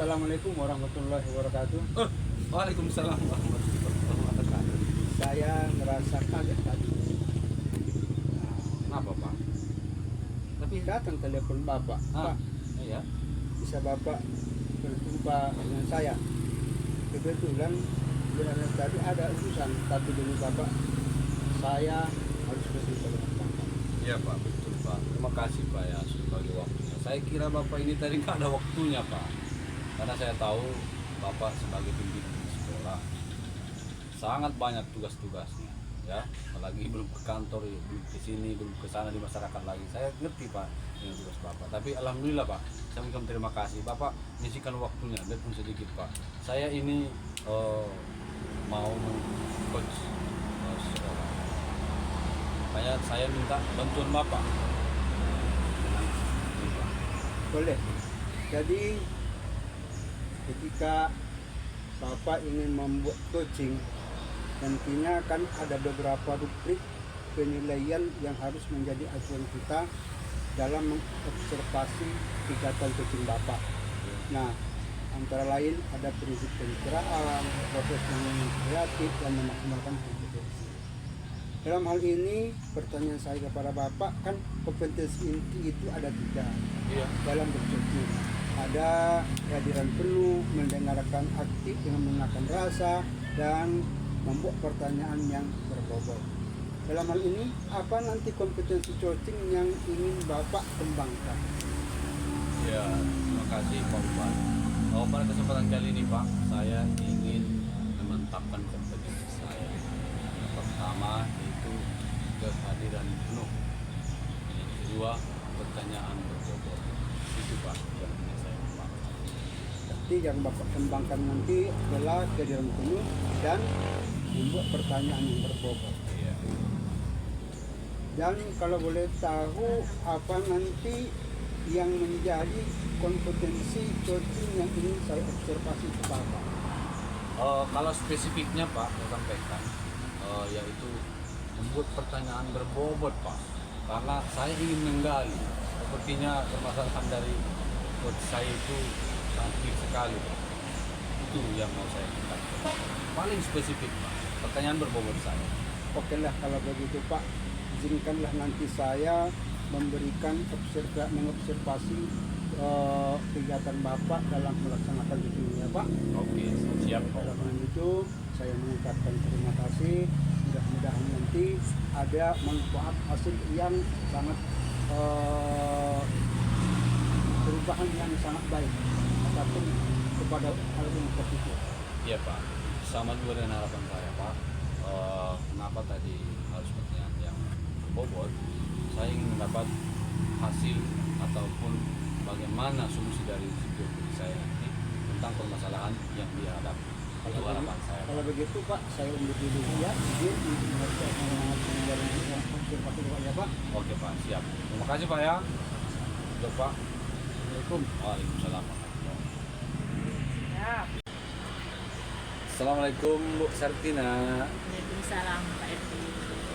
Assalamualaikum warahmatullahi wabarakatuh. Waalaikumsalam warahmatullahi wabarakatuh. Saya ngerasa kaget tadi. Kenapa Pak? Tapi datang telepon Bapak. Pak, Iya. bisa Bapak berjumpa dengan saya? Kebetulan bulan tadi ada urusan, tapi dulu Bapak, saya harus berjumpa dengan Bapak. Iya Pak, betul Pak. Terima kasih Pak ya sebagai waktunya. Saya kira Bapak ini tadi nggak ada waktunya Pak. Karena saya tahu Bapak sebagai pimpinan di sekolah sangat banyak tugas-tugasnya, ya. Apalagi belum ke kantor, belum ke sini, belum ke sana di masyarakat lagi. Saya ngerti Pak dengan tugas Bapak. Tapi alhamdulillah Pak, saya mengucapkan terima kasih. Bapak menyisikan waktunya, biarpun sedikit Pak. Saya ini mau coach sekolah. Makanya saya minta bantuan Bapak. Boleh. Jadi ketika Bapak ingin membuat coaching, nantinya kan ada beberapa rubrik penilaian yang harus menjadi acuan kita dalam mengobservasi kegiatan coaching Bapak. Nah, antara lain ada prinsip pencitraan, proses yang kreatif, dan memaksimalkan kompetensi. Dalam hal ini, pertanyaan saya kepada Bapak, kan kompetensi inti itu ada 3 dalam bercoaching. Ada kehadiran penuh, mendengarkan aktif dengan menggunakan rasa, dan membuat pertanyaan yang berbobot. Dalam hal ini, apa nanti kompetensi coaching yang ingin Bapak kembangkan? Ya, terima kasih Pak Upan. Pada kesempatan kali ini Pak, saya ingin memantapkan kompetensi saya. Yang pertama itu kehadiran penuh. Yang kedua, pertanyaan berbobot. Itu Pak yang ingin saya kembangkan. Jadi yang Bapak kembangkan nanti adalah kehadiran penuh dan membuat pertanyaan yang berbobot. Iya. Dan kalau boleh tahu apa nanti yang menjadi kompetensi coaching yang ingin saya observasi ke Bapak? Kalau spesifiknya Pak, saya sampaikan yaitu membuat pertanyaan berbobot Pak. Karena saya ingin menggali. Sepertinya permasalahan dari coach saya itu sangat deep sekali Pak. Itu yang mau saya katakan. Paling spesifik Pak, pertanyaan berbobot saya. Oke lah kalau begitu Pak, izinkanlah nanti saya memberikan mengobservasi kegiatan Bapak dalam melaksanakan coaching ya Pak. Oke, siap Pak. Dengan itu saya mengucapkan terima kasih. Mudah-mudahan nanti ada manfaat hasil yang sangat perubahan yang sangat baik ataupun kepada hal yang positif. Iya Pak, sama juga dengan harapan saya Pak. Kenapa tadi harus pertanyaan yang berbobot? Saya ingin mendapat hasil ataupun bagaimana solusi dari psikologi saya nanti tentang permasalahan yang dihadapi. Itu harapan saya. Kalau begitu Pak, saya undur dulu ya. Izin observasi ya Pak. Oke Pak, siap. Terima kasih Pak ya. Untuk Pak. Assalamualaikum. Waalaikumsalam. Ya, Assalamualaikum Bu Sartina. Waalaikumsalam Pak RT.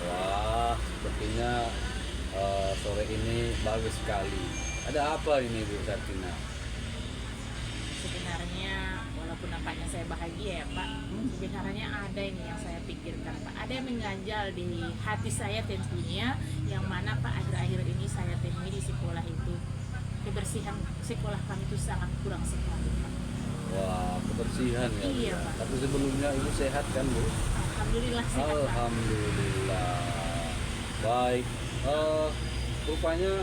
Wah, sepertinya sore ini bagus sekali. Ada apa ini Bu Sartina? Sebenarnya walaupun nampaknya saya bahagia ya Pak, sebenarnya ada ini yang saya pikirkan Pak. Ada yang mengganjal di hati saya tentunya, yang mana Pak akhir-akhir ini saya temui di sekolah itu. Kebersihan sekolah kami itu sangat kurang sekali Pak. Wah, kebersihan ya. Bu, Iya, ya? Pak. Tapi sebelumnya Ibu sehat kan Bu? Alhamdulillah sehat Pak. Alhamdulillah. Baik. Rupanya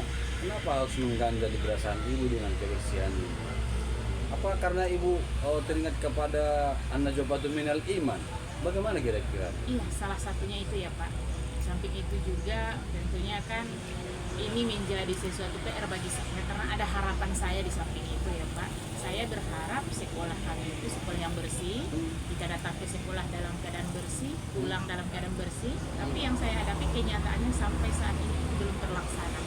kenapa harus mengganjal di perasaan Ibu dengan kebersihan ini? Apa karena Ibu teringat kepada an-najabatu minal iman? Bagaimana kira-kira? Iya, salah satunya itu ya Pak. Samping itu juga tentunya kan ini menjadi sesuatu PR bagi saya karena ada harapan saya di samping itu ya Pak. Saya berharap sekolah kami itu sekolah yang bersih, kita datang ke sekolah dalam keadaan bersih, pulang dalam keadaan bersih. Tapi yang saya hadapi kenyataannya sampai saat ini belum terlaksana.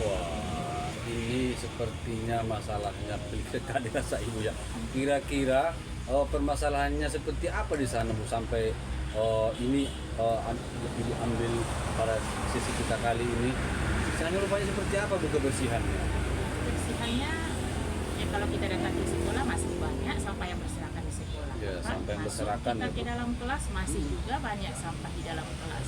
Wah, ini sepertinya masalahnya pilkada desa Ibu ya. Kira-kira permasalahannya seperti apa di sana Bu sampai ini Ibu ambil pada sisi kita kali ini? Sisanya rupanya seperti apa Bu kebersihannya? Kebersihannya ya kalau kita datang ke sekolah masih banyak sampah yang berserakan di sekolah. Ya, Pak. sampah yang Masuk berserakan kita ya, ke Bu. dalam kelas masih juga banyak sampah di dalam kelas.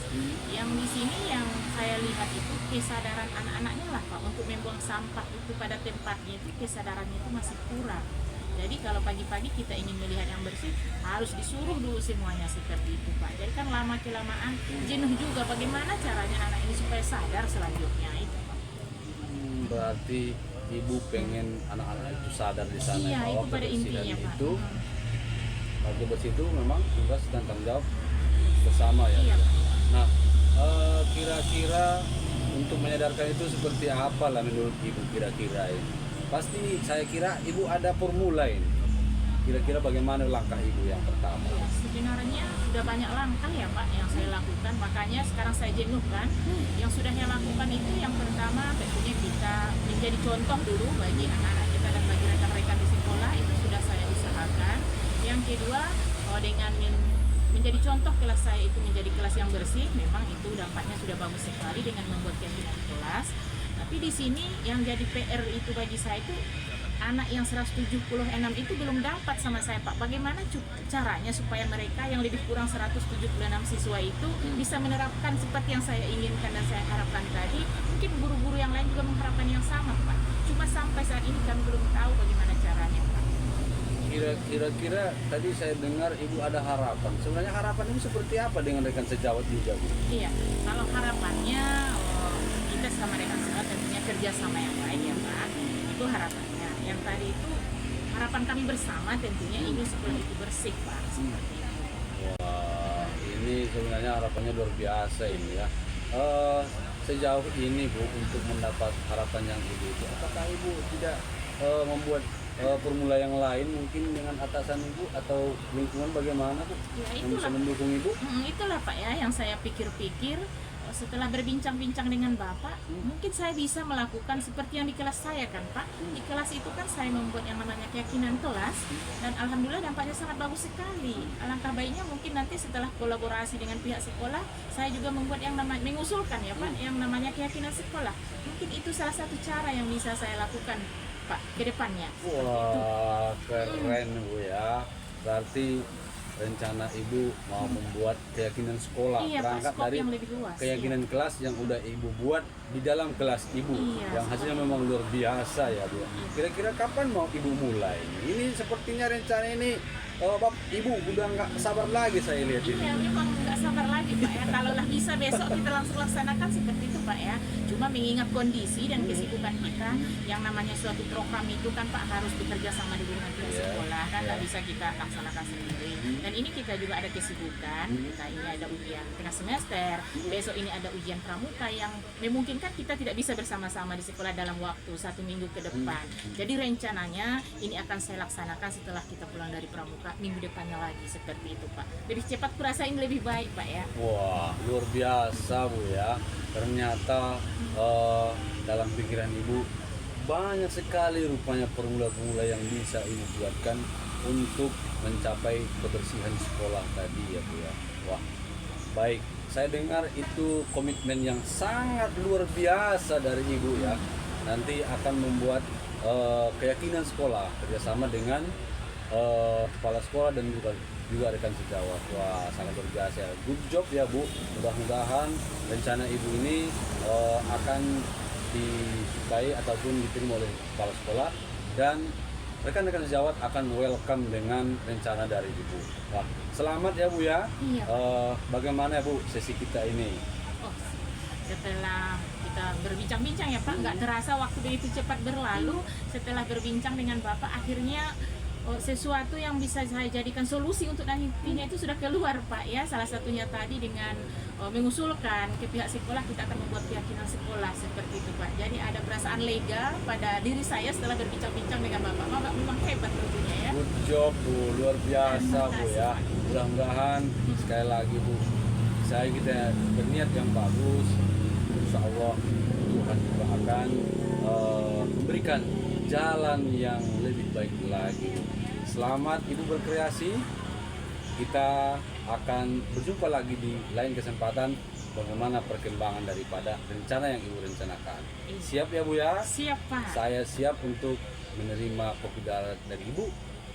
Yang di sini yang saya lihat itu kesadaran anak-anaknya lah Pak untuk membuang sampah itu pada tempatnya itu kesadarannya itu masih kurang. Jadi kalau pagi-pagi kita ingin melihat yang bersih harus disuruh dulu semuanya seperti itu Pak. Jadi kan lama kelamaan jenuh juga. Bagaimana caranya anak ini supaya sadar selanjutnya itu Pak? Berarti ibu pengen anak-anak itu sadar di sana Iya, bahwa itu pada kebersihan intinya Pak. itu bagi bersih itu memang tugas dan tanggung jawab bersama ya. Iya, Pak. Nah, kira-kira untuk menyadarkan itu seperti apa lah menurut ibu kira-kira ini? Pasti saya kira ibu ada formula ini. Kira-kira bagaimana langkah ibu yang pertama? Ya, sebenarnya sudah banyak langkah ya Pak yang saya lakukan, makanya sekarang saya jenuh kan. Yang sudah saya lakukan itu yang pertama tentunya kita menjadi contoh dulu bagi anak-anak kita dan bagi rekan-rekan di sekolah, itu sudah saya usahakan. Yang kedua, dengan menjadi contoh kelas saya itu menjadi kelas yang bersih, memang itu dampaknya sudah bagus sekali dengan membuat keyakinan kelas. Tapi di sini yang jadi PR itu bagi saya itu anak yang 176 itu belum dapat sama saya Pak. Bagaimana caranya supaya mereka yang lebih kurang 176 siswa itu bisa menerapkan seperti yang saya inginkan dan saya harapkan tadi. Mungkin guru-guru yang lain juga mengharapkan yang sama Pak. Cuma sampai saat ini kami belum tahu bagaimana caranya Pak. Kira-kira tadi saya dengar ibu ada harapan. Sebenarnya harapan ini seperti apa dengan rekan sejawat juga, Bu? Iya, kalau harapannya kita sama rekan sejawat tentunya kerjasama yang baik ya Pak. Itu harapannya. Yang tadi itu harapan kami bersama tentunya ingin sekolah itu bersih Pak. Seperti itu. Wah, ini sebenarnya harapannya luar biasa ini ya. Sejauh ini Bu, untuk mendapat harapan yang itu, apakah ibu tidak membuat formula yang lain mungkin dengan atasan ibu atau lingkungan bagaimana Bu Ya, yang bisa itulah. mendukung ibu? Itulah Pak ya yang saya pikir-pikir setelah berbincang-bincang dengan Bapak, mungkin saya bisa melakukan seperti yang di kelas saya kan Pak. Di kelas itu kan saya membuat yang namanya keyakinan kelas dan alhamdulillah dampaknya sangat bagus sekali. Alangkah baiknya mungkin nanti setelah kolaborasi dengan pihak sekolah, saya juga membuat yang namanya mengusulkan ya Pak, yang namanya keyakinan sekolah. Mungkin itu salah satu cara yang bisa saya lakukan Pak ke depannya. Wah, keren Bu ya. Berarti rencana ibu mau membuat keyakinan sekolah, Iya, Pak, berangkat skop dari yang lebih luas. keyakinan kelas yang udah ibu buat di dalam kelas ibu, Iya, yang hasilnya seperti memang luar biasa ya Bu. Kira-kira kapan mau ibu mulai? Ini sepertinya rencana ini ibu udah nggak sabar lagi saya lihat ini. Iya, memang nggak sabar lagi Pak ya. Kalaulah bisa besok kita langsung laksanakan seperti itu Pak ya. Cuma mengingat kondisi dan kesibukan kita, yang namanya suatu program itu kan Pak harus bekerja sama dengan pihak Iya, sekolah kan, nggak iya. bisa kita laksanakan sendiri. Dan ini kita juga ada kesibukan. Kita ini ada ujian tengah semester. Besok ini ada ujian pramuka yang memungkinkan kita tidak bisa bersama-sama di sekolah dalam waktu 1 minggu ke depan. Jadi rencananya ini akan saya laksanakan setelah kita pulang dari pramuka minggu depannya lagi seperti itu Pak. Lebih cepat kurasa ini lebih baik Pak ya. Wah, luar biasa Bu ya. Ternyata dalam pikiran ibu banyak sekali rupanya formula-formula yang bisa ibu buatkan untuk mencapai kebersihan sekolah tadi ya Bu ya. Wah, baik. Saya dengar itu komitmen yang sangat luar biasa dari ibu ya. Nanti akan membuat keyakinan sekolah kerjasama dengan kepala sekolah dan juga rekan sejawat. Wah, sangat luar biasa. Good job ya Bu. Mudah-mudahan rencana ibu ini akan disukai ataupun diterima oleh kepala sekolah dan rekan-rekan sejawat akan welcome dengan rencana dari ibu. Wah, selamat ya Bu ya. Iya. Bagaimana ya Bu sesi kita ini? Oh, setelah kita berbincang-bincang ya Pak, nggak terasa waktu begitu cepat berlalu. Setelah berbincang dengan Bapak, akhirnya sesuatu yang bisa saya jadikan solusi untuk nantinya itu sudah keluar Pak ya. Salah satunya tadi dengan mengusulkan ke pihak sekolah, kita akan membuat keyakinan sekolah seperti itu Pak. Jadi ada perasaan lega pada diri saya setelah berbincang-bincang dengan Bapak. Bapak memang hebat tentunya ya. Good job Bu, luar biasa Bu ya. Mudah-mudahan sekali lagi Bu, saya kita berniat yang bagus. Insya Allah Tuhan juga akan memberikan jalan yang lebih baik lagi. Selamat Ibu berkreasi. Kita akan berjumpa lagi di lain kesempatan bagaimana perkembangan daripada rencana yang Ibu rencanakan. Iya. Siap ya Bu ya? Siap Pak. Saya siap untuk menerima kopi dari Ibu.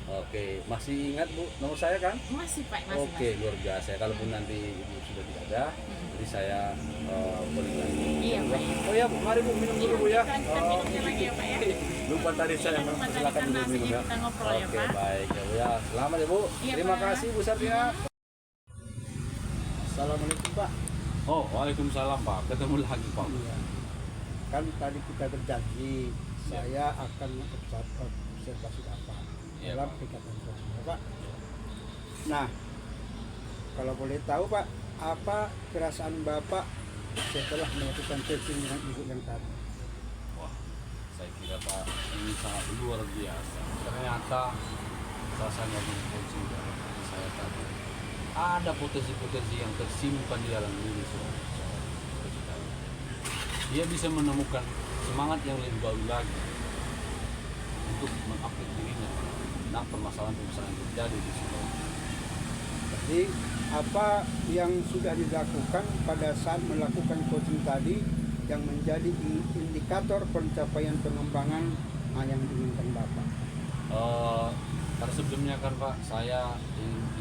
Oke, masih ingat Bu nomor saya kan? Masih Pak, masih. Oke, luar biasa. Kalaupun nanti Ibu sudah tidak ada, jadi saya boleh lagi. Iya Pak. Oh ya Bu, mari Bu minum dulu Bu ya. Kita minumnya lagi ya Pak ya. Lupa tadi saya Lupa tadi silakan kan dulu minum nasinya ya. kita ngobrol ya, Oke, Pak. baik ya Bu ya. Selamat ya Bu. Iya, Terima Pak. kasih Bu Sartina. Assalamualaikum Pak. Oh, waalaikumsalam Pak. Ketemu lagi Pak. Iya. Kan tadi kita berjanji saya akan observasi Bapak Iya, dalam Pak. ikatan sosial Pak. Nah, kalau boleh tahu Pak, apa perasaan Bapak setelah melakukan testing dengan ibu yang tadi? Wah, saya kira Pak ini sangat luar biasa. Ternyata rasanya mengunci dari hati saya tadi. Ada potensi-potensi yang tersimpan di dalam diri seorang kita. Dia bisa menemukan semangat yang lebih baru lagi untuk mengupgrade dirinya. Nah, permasalahan-permasalahan yang terjadi di situ. Jadi apa yang sudah dilakukan pada saat melakukan coaching tadi yang menjadi indikator pencapaian pengembangan yang diinginkan Bapak? Pada sebelumnya kan Pak, saya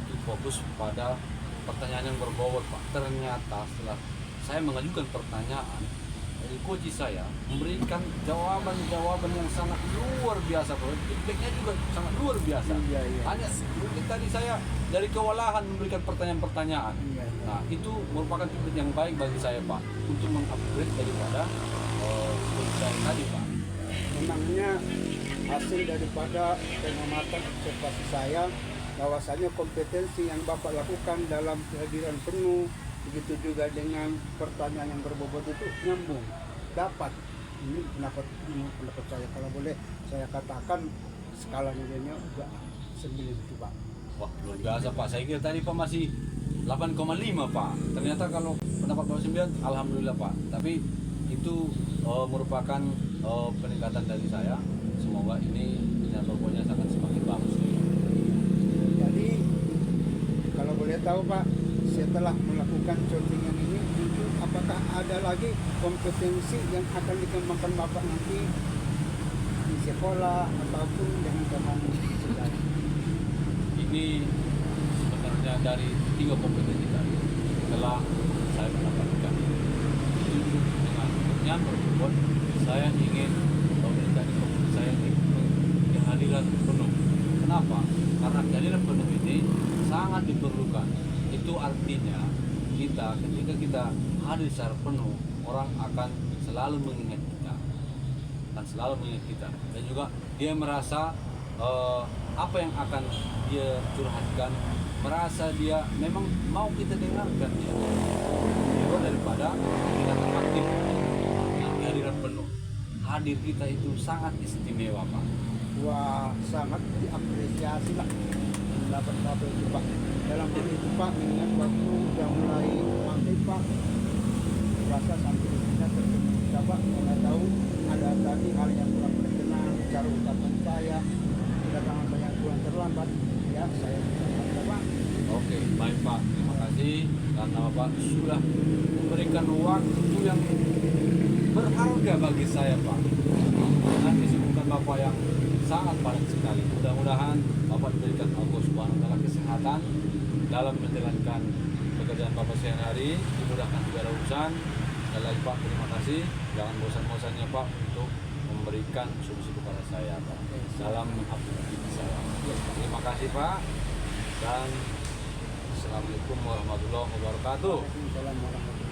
itu fokus pada pertanyaan yang berbobot Pak. Ternyata setelah saya mengajukan pertanyaan, dari coach saya memberikan jawaban-jawaban yang sangat luar biasa Pak. Feedbacknya juga sangat luar biasa. Iya, iya. Hanya mungkin tadi saya dari kewalahan memberikan pertanyaan-pertanyaan. Iya, iya. Nah, itu merupakan feedback yang baik bagi saya Pak untuk mengupgrade daripada coach saya tadi Pak. Memangnya hasil daripada pengamatan observasi saya bahwasanya kompetensi yang Bapak lakukan dalam kehadiran penuh, begitu juga dengan pertanyaan yang berbobot itu nyambung, dapat. Ini pendapat saya, kalau boleh saya katakan skala nilainya udah 9 itu Pak. Wah, luar biasa Pak. Saya kira tadi Pak masih 8,5 Pak. Ternyata kalau pendapat Pak 9, alhamdulillah Pak. Tapi itu merupakan peningkatan dari saya. Semoga ini dengan pokoknya sangat semakin bagus. Jadi kalau boleh tahu Pak, setelah melakukan coachingan ini, itu apakah ada lagi kompetensi yang akan dikembangkan Bapak nanti di sekolah ataupun dengan teman saudara? Ini sebenarnya dari 3 kompetensi tadi setelah saya mendapatkan itu dengan yang berbobot, saya ingin memberikan kompetensi saya ini kehadiran penuh. Kenapa? Karena kehadiran penuh ini sangat diperlukan. Itu artinya kita ketika kita hadir secara penuh, orang akan selalu mengingat kita, dan juga dia merasa apa yang akan dia curhatkan, merasa dia memang mau kita dengarkan dia. Itu daripada kita aktif dengan kehadiran penuh. Hadir kita itu sangat istimewa Pak. Wah, sangat diapresiasi lah pendapat itu Pak. Dalam hal itu Pak, mengingat waktu sudah mulai maghrib Pak, rasa sampai kita terkena kita Pak, karena tahu ada tadi hal yang kurang berkenan, cara ucapan saya, kedatangan saya kurang terlambat, ya saya minta Pak. Oke, baik Pak. Terima kasih karena Bapak sudah memberikan waktu yang berharga bagi saya Pak. Dan kesibukan Bapak yang sangat padat sekali. Mudah-mudahan Bapak diberikan Allah Subhanahu wa taala kesehatan dalam menjalankan pekerjaan Bapak sehari-hari, dimudahkan segala urusan. Sekali lagi Pak, terima kasih. Jangan bosan-bosannya Pak untuk memberikan solusi kepada saya Pak. Salam update saya. Terima kasih Pak. Dan Assalamualaikum warahmatullahi wabarakatuh. Waalaikumsalam warahmatullahi wabarakatuh.